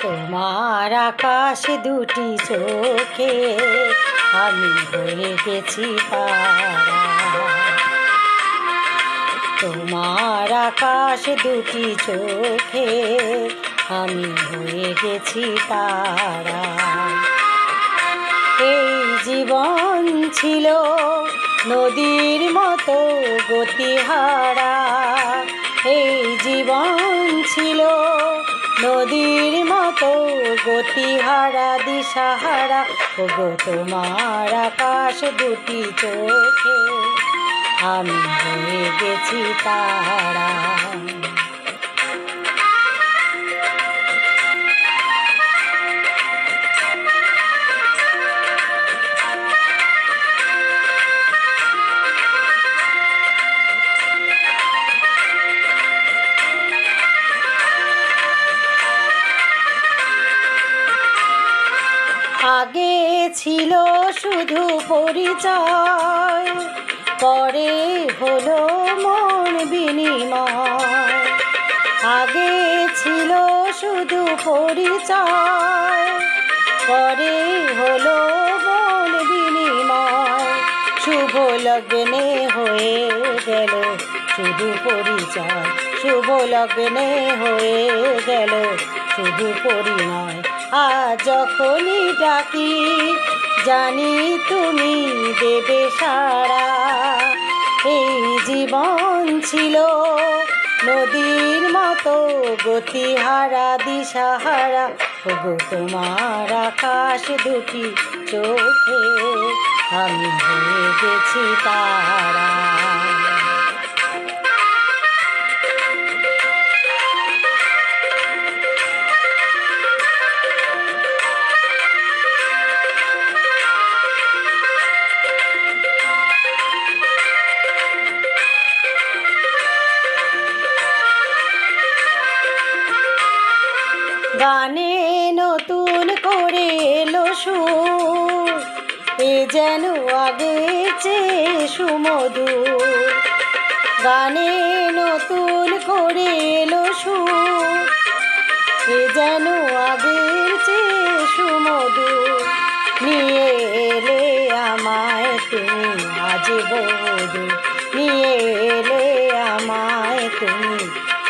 তোমার আকাশ দুটি চোখে আমি হয়ে গেছি তারা। তোমার আকাশ দুটি চোখে আমি হয়ে গেছি তারা। এই জীবন ছিল নদীর মতো গতিহারা, এই জীবন ছিল নদীর মতো গতিহারা দিশাহারা। ওগো তোমার আকাশ দুটি চোখে আমি হয়ে গেছি তারা। আগে ছিল শুধু পরিচয়, পরে হলো মন বিনিময়। আগে ছিল শুধু পরিচয়, পরে হলো মন বিনিময়। শুভ লগ্নে হয়ে গেল শুধু পরিচয়, শুভ লগ্নে হয়ে গেল শুধু পরিণয়। আজ যখনই ডাকি জানি তুমি দেবে সাড়া। এই জীবন ছিল নদীর মতো গতিহারা দিশাহারা। ওগো তোমার আকাশ দুটি চোখে আমি হয়ে গেছি তারা। গানে নতুন করে এলো সুর, এ যেন আগের চেয়ে সুমধুর। গানে নতুন করে এলো সুর, এ যেন আগের চেয়ে সুমধুর। নিয়ে এলে আমায় তুমি আজ বহুদূর, নিয়ে এলে আমায় তুমি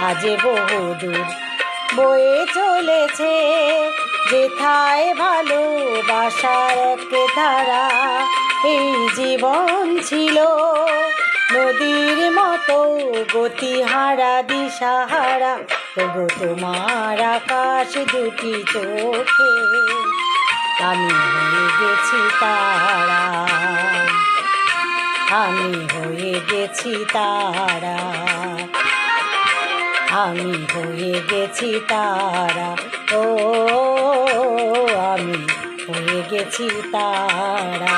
আজ বহুদূর। বয়ে চলেছে যেথায় ভালোবাসার এক ধারা। এই জীবন ছিল নদীর মতো গতিহারা দিশাহারা। ওগো তোমার আকাশ দুটি চোখে আমি হয়ে গেছি তারা, আমি হয়ে গেছি তারা, আমি হয়ে গেছি তারা। ও আমি হয়ে গেছি তারা।